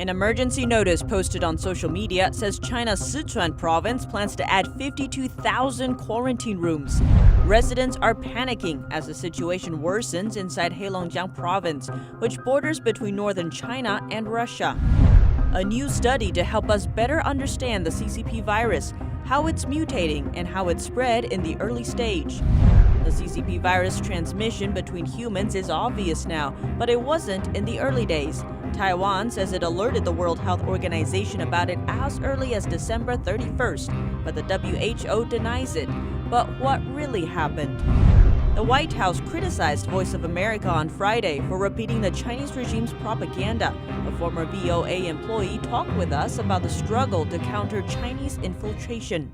An emergency notice posted on social media says China's Sichuan province plans to add 52,000 quarantine rooms. Residents are panicking as the situation worsens inside Heilongjiang province, which borders between northern China and Russia. A new study to help us better understand the CCP virus, how it's mutating, and how it spread in the early stage. The CCP virus transmission between humans is obvious now, but it wasn't in the early days. Taiwan says it alerted the World Health Organization about it as early as December 31st, but the WHO denies it. But what really happened? The White House criticized Voice of America on Friday for repeating the Chinese regime's propaganda. A former VOA employee talked with us about the struggle to counter Chinese infiltration.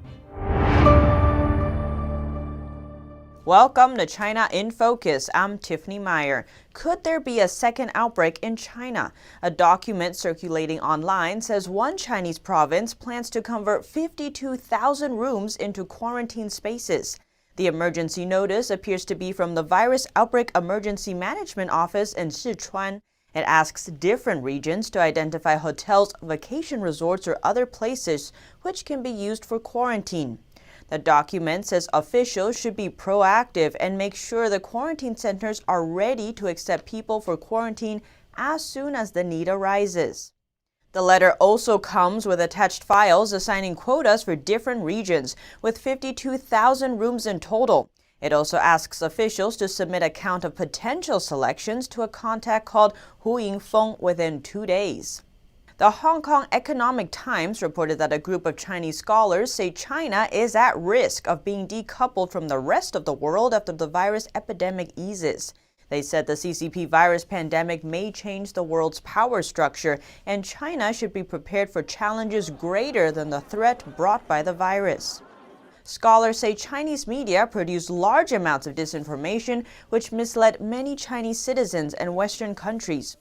Welcome to China in Focus. I'm Tiffany Meyer. Could there be a second outbreak in China? A document circulating online says one Chinese province plans to convert 52,000 rooms into quarantine spaces. The emergency notice appears to be from the Virus Outbreak Emergency Management Office in Sichuan. It asks different regions to identify hotels, vacation resorts, or other places which can be used for quarantine. The document says officials should be proactive and make sure the quarantine centers are ready to accept people for quarantine as soon as the need arises. The letter also comes with attached files assigning quotas for different regions, with 52,000 rooms in total. It also asks officials to submit a count of potential selections to a contact called Hu Yingfeng within 2 days. The Hong Kong Economic Times reported that a group of Chinese scholars say China is at risk of being decoupled from the rest of the world after the virus epidemic eases. They said the CCP virus pandemic may change the world's power structure, and China should be prepared for challenges greater than the threat brought by the virus. Scholars say Chinese media produced large amounts of disinformation, which misled many Chinese citizens and Western countries.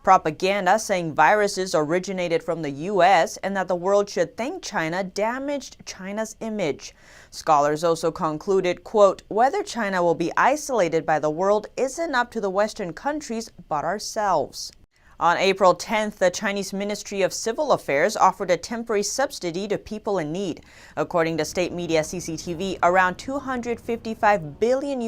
Propaganda saying viruses originated from the U.S. and that the world should thank China damaged China's image. Scholars also concluded, quote, whether China will be isolated by the world isn't up to the Western countries but ourselves. On April 10th, the Chinese Ministry of Civil Affairs offered a temporary subsidy to people in need. According to state media CCTV, around $255 billion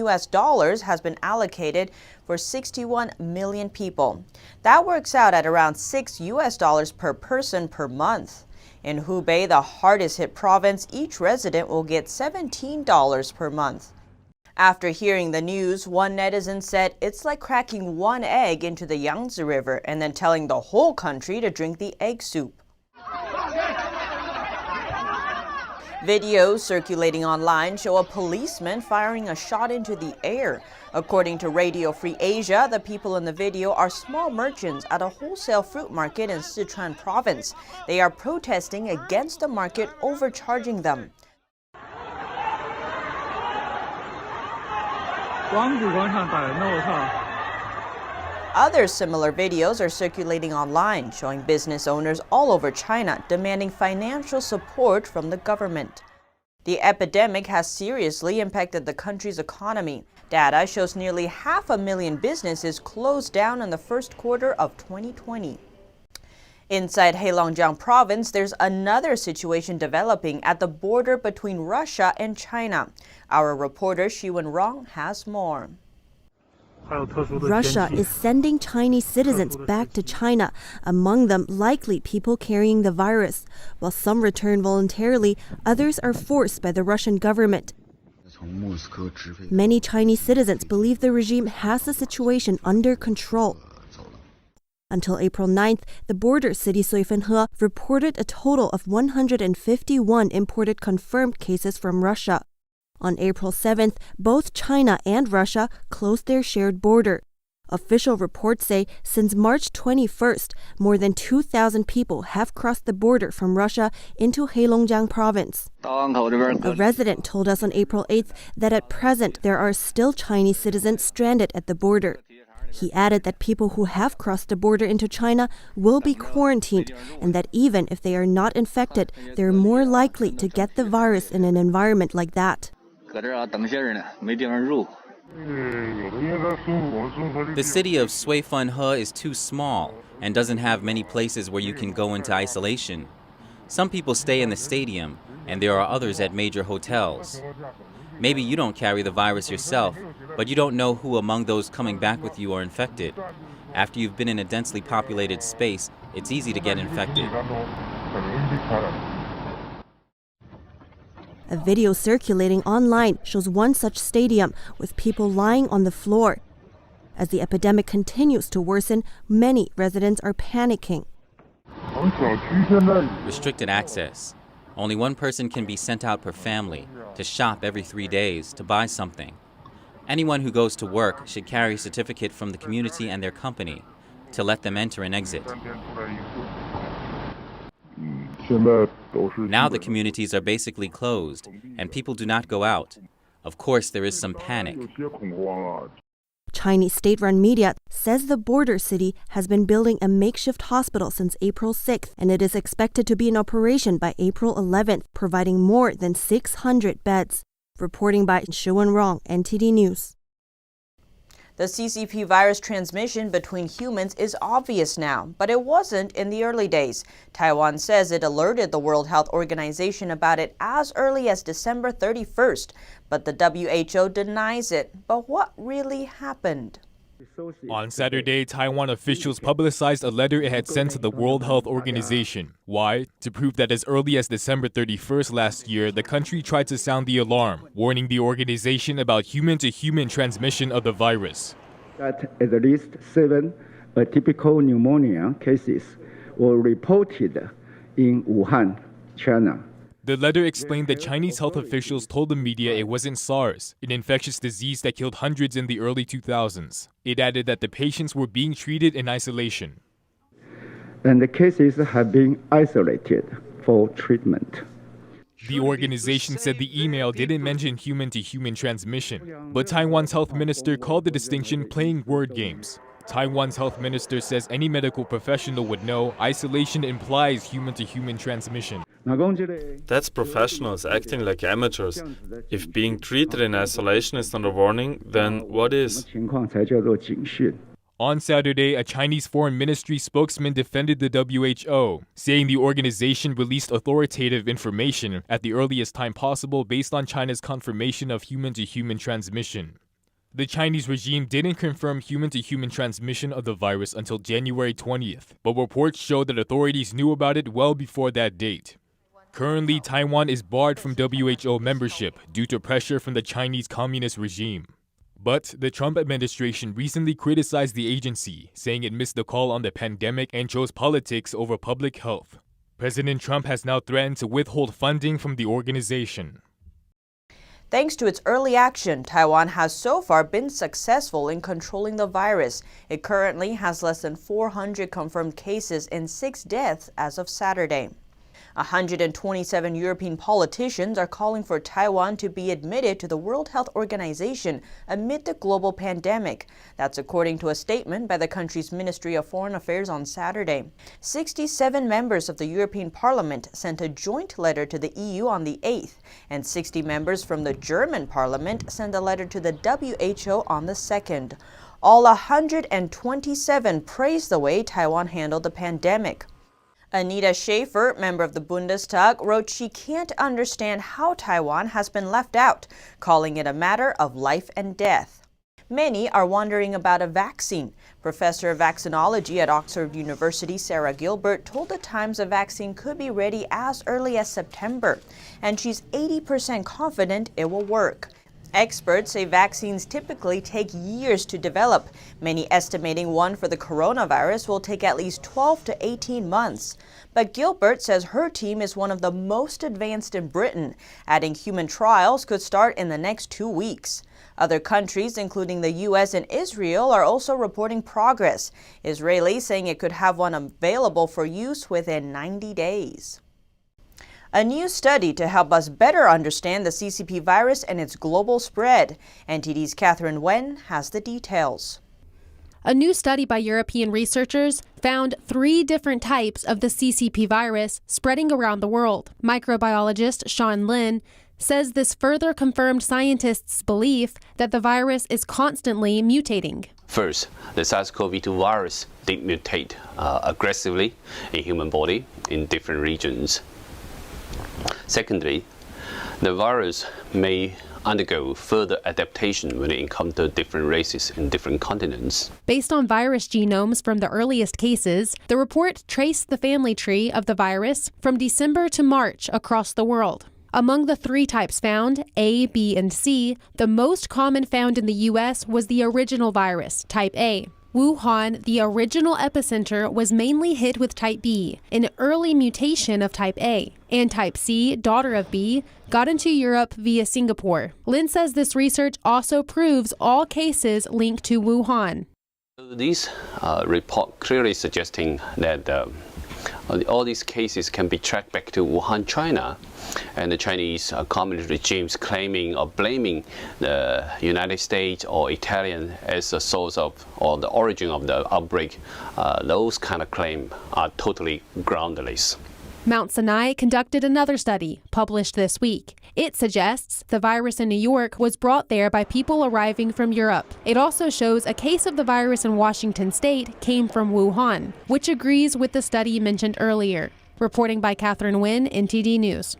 has been allocated for 61 million people. That works out at around $6 per person per month. In Hubei, the hardest hit province, each resident will get $17 per month. After hearing the news, one netizen said it's like cracking one egg into the Yangtze River and then telling the whole country to drink the egg soup. Videos circulating online show a policeman firing a shot into the air. According to Radio Free Asia, the people in the video are small merchants at a wholesale fruit market in Sichuan province. They are protesting against the market overcharging them. Other similar videos are circulating online, showing business owners all over China demanding financial support from the government. The epidemic has seriously impacted the country's economy. Data shows nearly 500,000 businesses closed down in the first quarter of 2020. Inside Heilongjiang province, there's another situation developing at the border between Russia and China. Our reporter Xiwen Rong has more. Russia is sending Chinese citizens back to China, among them likely people carrying the virus. While some return voluntarily, others are forced by the Russian government. Many Chinese citizens believe the regime has the situation under control. Until April 9th, the border city Suifenhe reported a total of 151 imported confirmed cases from Russia. On April 7th, both China and Russia closed their shared border. Official reports say since March 21st, more than 2,000 people have crossed the border from Russia into Heilongjiang province. A resident told us on April 8th that at present there are still Chinese citizens stranded at the border. He added that people who have crossed the border into China will be quarantined and that even if they are not infected, they're more likely to get the virus in an environment like that. The city of Suifenhe is too small and doesn't have many places where you can go into isolation. Some people stay in the stadium, and there are others at major hotels. Maybe you don't carry the virus yourself, but you don't know who among those coming back with you are infected. After you've been in a densely populated space, it's easy to get infected. A video circulating online shows one such stadium with people lying on the floor. As the epidemic continues to worsen, many residents are panicking. Restricted access. Only one person can be sent out per family to shop every 3 days to buy something. Anyone who goes to work should carry a certificate from the community and their company to let them enter and exit. Now the communities are basically closed and people do not go out. Of course, there is some panic. Chinese state-run media says the border city has been building a makeshift hospital since April 6th, and it is expected to be in operation by April 11th, providing more than 600 beds. Reporting by Shiwen Rong, NTD News. The CCP virus transmission between humans is obvious now, but it wasn't in the early days. Taiwan says it alerted the World Health Organization about it as early as December 31st, but the WHO denies it. But what really happened? On Saturday, Taiwan officials publicized a letter it had sent to the World Health Organization. Why? To prove that as early as December 31st last year, the country tried to sound the alarm, warning the organization about human-to-human transmission of the virus. That at least 7 atypical pneumonia cases were reported in Wuhan, China. The letter explained that Chinese health officials told the media it wasn't SARS, an infectious disease that killed hundreds in the early 2000s. It added that the patients were being treated in isolation. And the cases have been isolated for treatment. The organization said the email didn't mention human-to-human transmission, but Taiwan's health minister called the distinction playing word games. Taiwan's health minister says any medical professional would know isolation implies human-to-human transmission. That's professionals acting like amateurs. If being treated in isolation is not a warning, then what is? On Saturday, a Chinese foreign ministry spokesman defended the WHO, saying the organization released authoritative information at the earliest time possible based on China's confirmation of human-to-human transmission. The Chinese regime didn't confirm human-to-human transmission of the virus until January 20th, but reports show that authorities knew about it well before that date. Currently, Taiwan is barred from WHO membership due to pressure from the Chinese Communist regime. But the Trump administration recently criticized the agency, saying it missed the call on the pandemic and chose politics over public health. President Trump has now threatened to withhold funding from the organization. Thanks to its early action, Taiwan has so far been successful in controlling the virus. It currently has less than 400 confirmed cases and 6 deaths as of Saturday. 127 European politicians are calling for Taiwan to be admitted to the World Health Organization amid the global pandemic. That's according to a statement by the country's Ministry of Foreign Affairs on Saturday. 67 members of the European Parliament sent a joint letter to the EU on the 8th, and 60 members from the German Parliament sent a letter to the WHO on the 2nd. All 127 praised the way Taiwan handled the pandemic. Anita Schaefer, member of the Bundestag, wrote she can't understand how Taiwan has been left out, calling it a matter of life and death. Many are wondering about a vaccine. Professor of vaccinology at Oxford University, Sarah Gilbert, told the Times a vaccine could be ready as early as September, and she's 80% confident it will work. Experts say vaccines typically take years to develop, many estimating one for the coronavirus will take at least 12 to 18 months. But Gilbert says her team is one of the most advanced in Britain, adding human trials could start in the next 2 weeks. Other countries, including the U.S. and Israel, are also reporting progress. Israeli saying it could have one available for use within 90 days. A new study to help us better understand the CCP virus and its global spread. NTD's Catherine Wen has the details. A new study by European researchers found 3 different types of the CCP virus spreading around the world. Microbiologist Sean Lin says this further confirmed scientists' belief that the virus is constantly mutating. First, the SARS-CoV-2 virus did mutate aggressively in human body in different regions. Secondly, the virus may undergo further adaptation when it encounters different races in different continents. Based on virus genomes from the earliest cases, the report traced the family tree of the virus from December to March across the world. Among the 3 types found, A, B, and C, the most common found in the U.S. was the original virus, type A. Wuhan, the original epicenter, was mainly hit with type B, an early mutation of type A. And type C, daughter of B, got into Europe via Singapore. Lin says this research also proves all cases linked to Wuhan. This report clearly suggesting that all these cases can be tracked back to Wuhan, China, and the Chinese communist regimes claiming or blaming the United States or Italian as the source of or the origin of the outbreak. Those kind of claims are totally groundless. Mount Sinai conducted another study, published this week. It suggests the virus in New York was brought there by people arriving from Europe. It also shows a case of the virus in Washington state came from Wuhan, which agrees with the study mentioned earlier. Reporting by Catherine Nguyen, NTD News.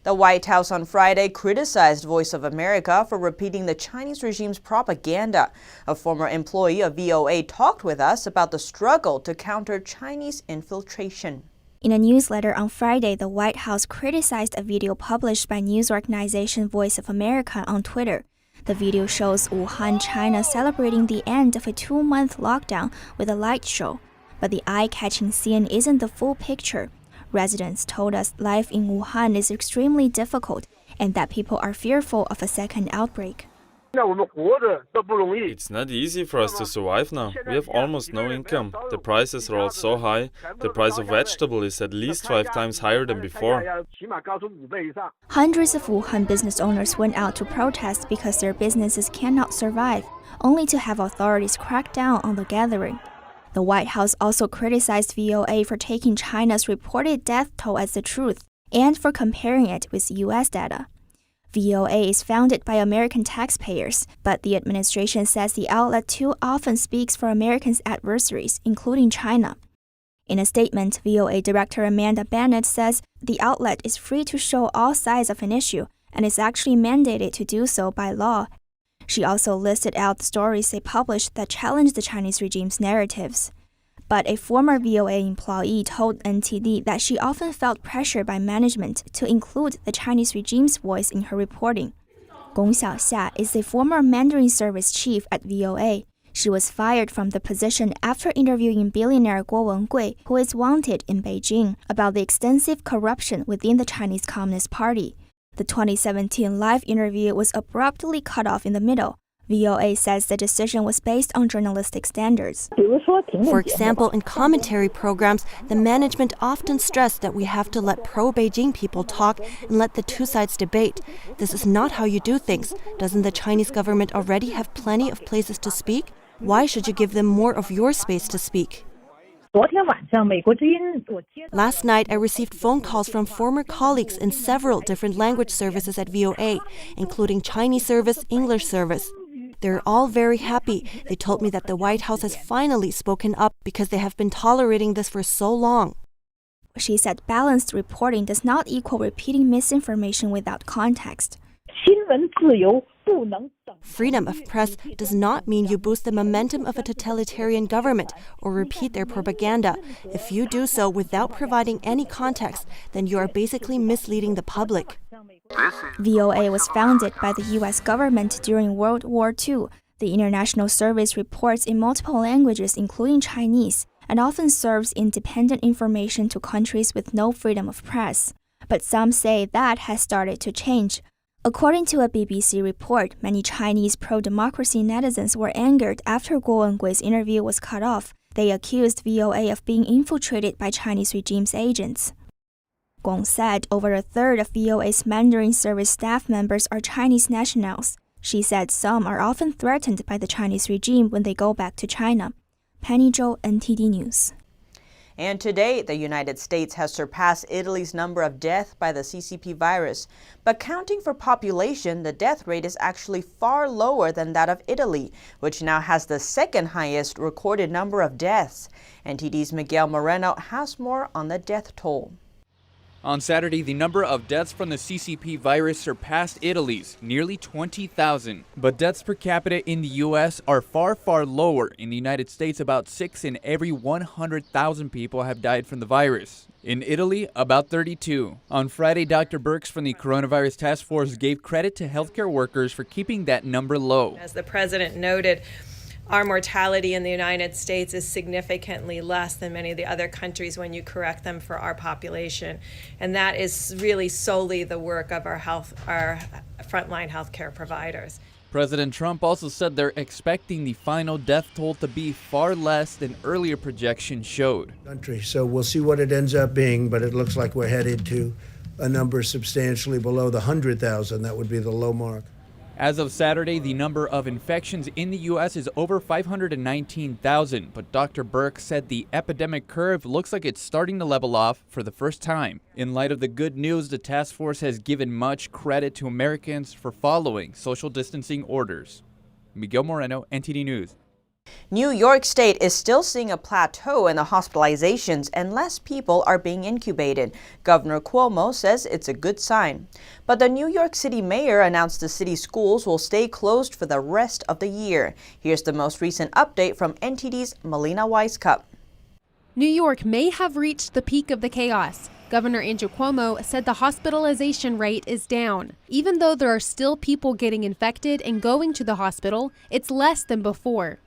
The White House on Friday criticized Voice of America for repeating the Chinese regime's propaganda. A former employee of VOA talked with us about the struggle to counter Chinese infiltration. In a newsletter on Friday, the White House criticized a video published by news organization Voice of America on Twitter. The video shows Wuhan, China celebrating the end of a 2-month lockdown with a light show. But the eye-catching scene isn't the full picture. Residents told us life in Wuhan is extremely difficult and that people are fearful of a second outbreak. It's not easy for us to survive now. We have almost no income. The prices are all so high. The price of vegetable is at least 5 times higher than before. Hundreds of Wuhan business owners went out to protest because their businesses cannot survive, only to have authorities crack down on the gathering. The White House also criticized VOA for taking China's reported death toll as the truth and for comparing it with U.S. data. VOA is founded by American taxpayers, but the administration says the outlet too often speaks for Americans' adversaries, including China. In a statement, VOA Director Amanda Bennett says the outlet is free to show all sides of an issue and is actually mandated to do so by law. She also listed out the stories they published that challenge the Chinese regime's narratives. But a former VOA employee told NTD that she often felt pressure by management to include the Chinese regime's voice in her reporting. Gong Xiaoxia is a former Mandarin service chief at VOA. She was fired from the position after interviewing billionaire Guo Wengui, who is wanted in Beijing, about the extensive corruption within the Chinese Communist Party. The 2017 live interview was abruptly cut off in the middle. VOA says the decision was based on journalistic standards. For example, in commentary programs, the management often stressed that we have to let pro-Beijing people talk and let the two sides debate. This is not how you do things. Doesn't the Chinese government already have plenty of places to speak? Why should you give them more of your space to speak? Last night, I received phone calls from former colleagues in several different language services at VOA, including Chinese service, English service. They're all very happy. They told me that the White House has finally spoken up because they have been tolerating this for so long. She said balanced reporting does not equal repeating misinformation without context. Freedom of press does not mean you boost the momentum of a totalitarian government or repeat their propaganda. If you do so without providing any context, then you are basically misleading the public. VOA was founded by the U.S. government during World War II. The international service reports in multiple languages, including Chinese, and often serves independent information to countries with no freedom of press. But some say that has started to change. According to a BBC report, many Chinese pro-democracy netizens were angered after Guo Wengui's interview was cut off. They accused VOA of being infiltrated by Chinese regime's agents. Gong said over a third of VOA's Mandarin service staff members are Chinese nationals. She said some are often threatened by the Chinese regime when they go back to China. Penny Zhou, NTD News. And today, the United States has surpassed Italy's number of deaths by the CCP virus. But counting for population, the death rate is actually far lower than that of Italy, which now has the second highest recorded number of deaths. NTD's Miguel Moreno has more on the death toll. On Saturday, the number of deaths from the CCP virus surpassed Italy's, nearly 20,000. But deaths per capita in the U.S. are far, far lower. In the United States, about 6 in every 100,000 people have died from the virus. In Italy, about 32. On Friday, Dr. Birx from the Coronavirus Task Force gave credit to healthcare workers for keeping that number low. As the president noted, our mortality in the United States is significantly less than many of the other countries when you correct them for our population. And that is really solely the work of our frontline healthcare providers. President Trump also said they're expecting the final death toll to be far less than earlier projections showed. So we'll see what it ends up being, but it looks like we're headed to a number substantially below the 100,000. That would be the low mark. As of Saturday, the number of infections in the U.S. is over 519,000, but Dr. Birx said the epidemic curve looks like it's starting to level off for the first time. In light of the good news, the task force has given much credit to Americans for following social distancing orders. Miguel Moreno, NTD News. New York State is still seeing a plateau in the hospitalizations and less people are being incubated. Governor Cuomo says it's a good sign. But the New York City mayor announced the city schools will stay closed for the rest of the year. Here's the most recent update from NTD's Melina Weiskup. New York may have reached the peak of the chaos. Governor Andrew Cuomo said the hospitalization rate is down. Even though there are still people getting infected and going to the hospital, it's less than before.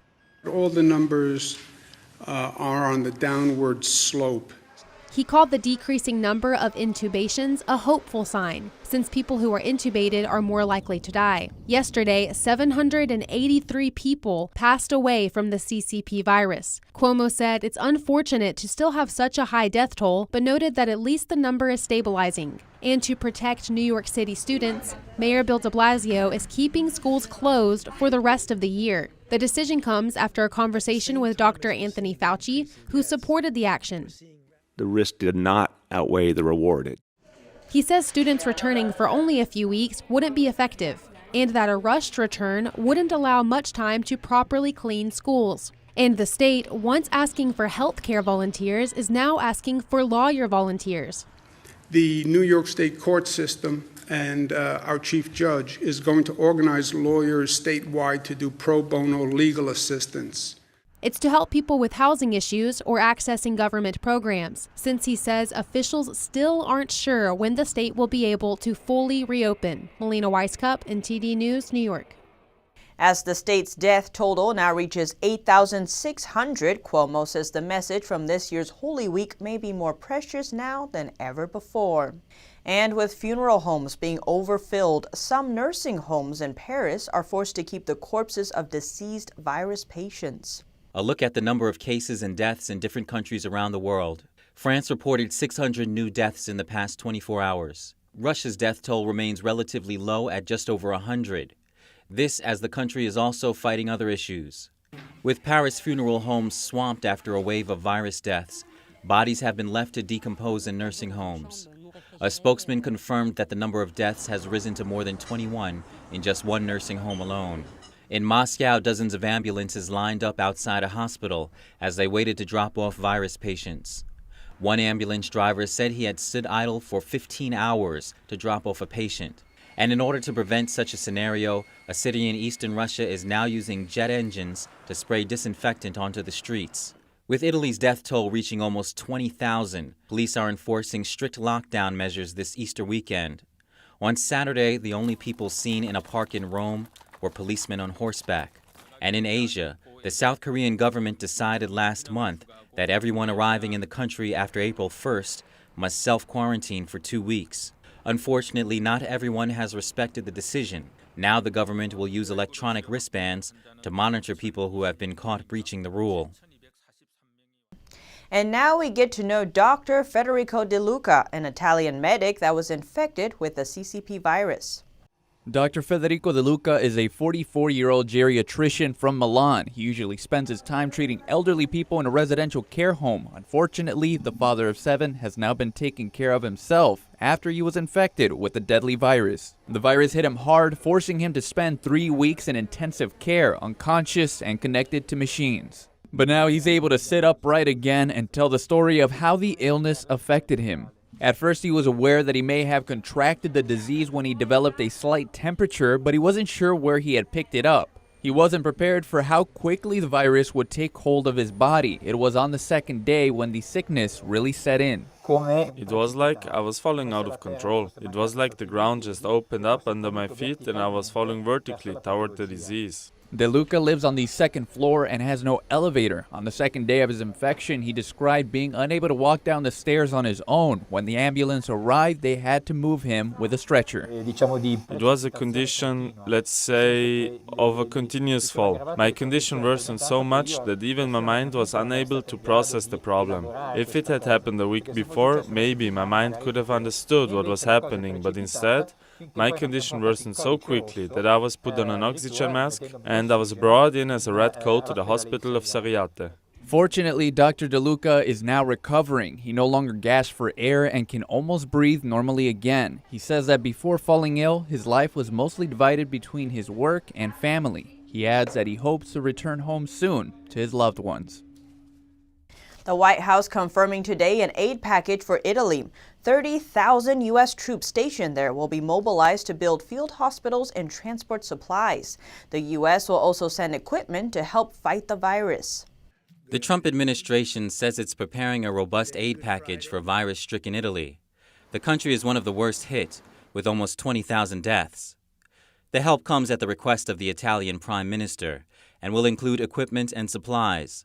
All the numbers are on the downward slope. He called the decreasing number of intubations a hopeful sign, since people who are intubated are more likely to die. Yesterday, 783 people passed away from the CCP virus. Cuomo said it's unfortunate to still have such a high death toll, but noted that at least the number is stabilizing. And to protect New York City students, Mayor Bill de Blasio is keeping schools closed for the rest of the year. The decision comes after a conversation with Dr. Anthony Fauci, who supported the action. The risk did not outweigh the reward. He says students returning for only a few weeks wouldn't be effective, and that a rushed return wouldn't allow much time to properly clean schools. And the state, once asking for healthcare volunteers, is now asking for lawyer volunteers. The New York State court system and our chief judge is going to organize lawyers statewide to do pro bono legal assistance. It's to help people with housing issues or accessing government programs, since he says officials still aren't sure when the state will be able to fully reopen. Melina Weiskup, NTD News, New York. As the state's death total now reaches 8,600, Cuomo says the message from this year's Holy Week may be more precious now than ever before. And with funeral homes being overfilled, some nursing homes in Paris are forced to keep the corpses of deceased virus patients. A look at the number of cases and deaths in different countries around the world. France reported 600 new deaths in the past 24 hours. Russia's death toll remains relatively low at just over 100. This as the country is also fighting other issues. With Paris funeral homes swamped after a wave of virus deaths, bodies have been left to decompose in nursing homes. A spokesman confirmed that the number of deaths has risen to more than 21 in just one nursing home alone. In Moscow, dozens of ambulances lined up outside a hospital as they waited to drop off virus patients. One ambulance driver said he had stood idle for 15 hours to drop off a patient. And in order to prevent such a scenario, a city in eastern Russia is now using jet engines to spray disinfectant onto the streets. With Italy's death toll reaching almost 20,000, police are enforcing strict lockdown measures this Easter weekend. On Saturday, the only people seen in a park in Rome were policemen on horseback. And in Asia, the South Korean government decided last month that everyone arriving in the country after April 1st must self-quarantine for 2 weeks. Unfortunately, not everyone has respected the decision. Now the government will use electronic wristbands to monitor people who have been caught breaching the rule. And now we get to know Dr. Federico De Luca, an Italian medic that was infected with the CCP virus. Dr. Federico De Luca is a 44-year-old geriatrician from Milan. He usually spends his time treating elderly people in a residential care home. Unfortunately, the father of 7 has now been taking care of himself after he was infected with the deadly virus. The virus hit him hard, forcing him to spend 3 weeks in intensive care, unconscious and connected to machines. But now he's able to sit upright again and tell the story of how the illness affected him. At first, he was aware that he may have contracted the disease when he developed a slight temperature, but he wasn't sure where he had picked it up. He wasn't prepared for how quickly the virus would take hold of his body. It was on the second day when the sickness really set in. It was like I was falling out of control. It was like the ground just opened up under my feet and I was falling vertically toward the disease. De Luca lives on the second floor and has no elevator. On the second day of his infection, he described being unable to walk down the stairs on his own. When the ambulance arrived, they had to move him with a stretcher. It was a condition, let's say, of a continuous fall. My condition worsened so much that even my mind was unable to process the problem. If it had happened a week before, maybe my mind could have understood what was happening, but instead, my condition worsened so quickly that I was put on an oxygen mask and I was brought in as a red coat to the hospital of Sariate. Fortunately, Dr. De Luca is now recovering. He no longer gasps for air and can almost breathe normally again. He says that before falling ill, his life was mostly divided between his work and family. He adds that he hopes to return home soon to his loved ones. The White House confirming today an aid package for Italy. 30,000 U.S. troops stationed there will be mobilized to build field hospitals and transport supplies. The U.S. will also send equipment to help fight the virus. The Trump administration says it's preparing a robust aid package for virus-stricken Italy. The country is one of the worst hit, with almost 20,000 deaths. The help comes at the request of the Italian Prime Minister and will include equipment and supplies.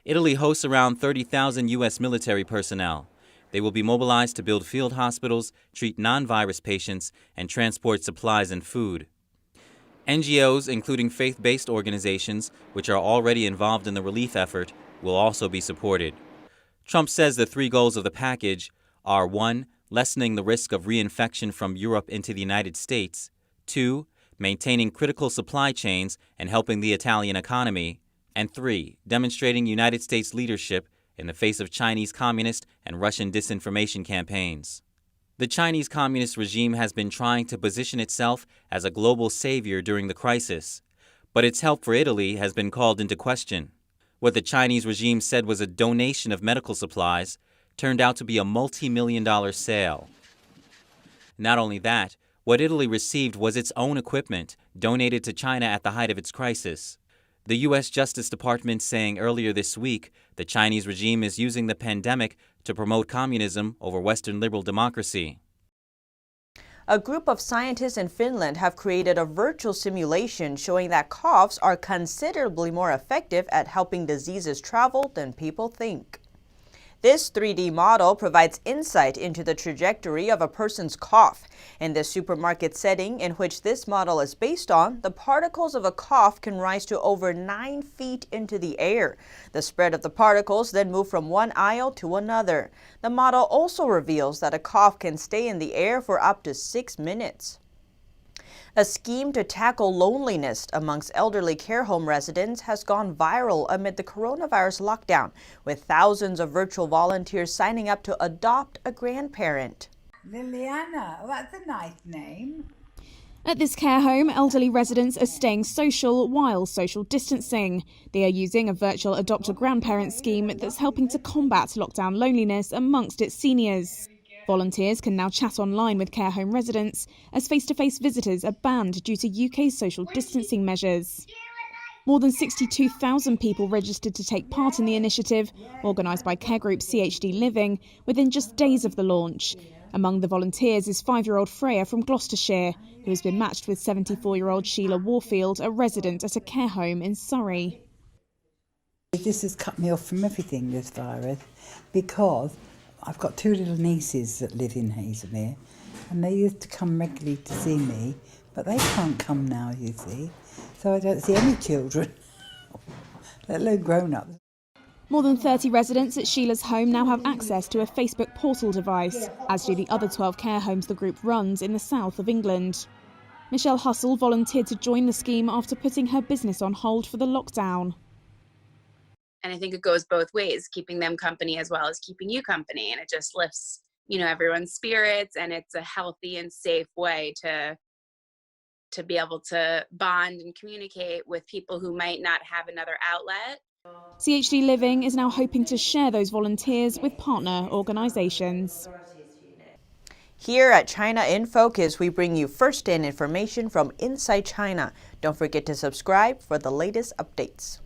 Italy hosts around 30,000 U.S. military personnel. They will be mobilized to build field hospitals, treat non-virus patients, and transport supplies and food. NGOs, including faith-based organizations, which are already involved in the relief effort, will also be supported. Trump says the 3 goals of the package are 1. Lessening the risk of reinfection from Europe into the United States, 2. Maintaining critical supply chains and helping the Italian economy, and 3. Demonstrating United States leadership in the face of Chinese communist and Russian disinformation campaigns. The Chinese communist regime has been trying to position itself as a global savior during the crisis, but its help for Italy has been called into question. What the Chinese regime said was a donation of medical supplies turned out to be a multi-million-dollar sale. Not only that, what Italy received was its own equipment donated to China at the height of its crisis. The U.S. Justice Department saying earlier this week the Chinese regime is using the pandemic to promote communism over Western liberal democracy. A group of scientists in Finland have created a virtual simulation showing that coughs are considerably more effective at helping diseases travel than people think. This 3D model provides insight into the trajectory of a person's cough. In the supermarket setting in which this model is based on, the particles of a cough can rise to over 9 feet into the air. The spread of the particles then move from one aisle to another. The model also reveals that a cough can stay in the air for up to 6 minutes. A scheme to tackle loneliness amongst elderly care home residents has gone viral amid the coronavirus lockdown, with thousands of virtual volunteers signing up to adopt a grandparent. Liliana, that's a nice name. At this care home, elderly residents are staying social while social distancing. They are using a virtual adopt-a-grandparent scheme that's helping to combat lockdown loneliness amongst its seniors. Volunteers can now chat online with care home residents, as face-to-face visitors are banned due to UK social distancing measures. More than 62,000 people registered to take part in the initiative, organised by care group CHD Living, within just days of the launch. Among the volunteers is 5-year-old Freya from Gloucestershire, who has been matched with 74-year-old Sheila Warfield, a resident at a care home in Surrey. This has cut me off from everything, this virus, because I've got 2 little nieces that live in Hazelmere, and they used to come regularly to see me, but they can't come now, you see. So I don't see any children, let alone grown-ups. More than 30 residents at Sheila's home now have access to a Facebook portal device, as do the other 12 care homes the group runs in the south of England. Michelle Hustle volunteered to join the scheme after putting her business on hold for the lockdown. And I think it goes both ways, keeping them company as well as keeping you company. And it just lifts, everyone's spirits, and it's a healthy and safe way to be able to bond and communicate with people who might not have another outlet. CHD Living is now hoping to share those volunteers with partner organisations. Here at China in Focus, we bring you first-hand information from inside China. Don't forget to subscribe for the latest updates.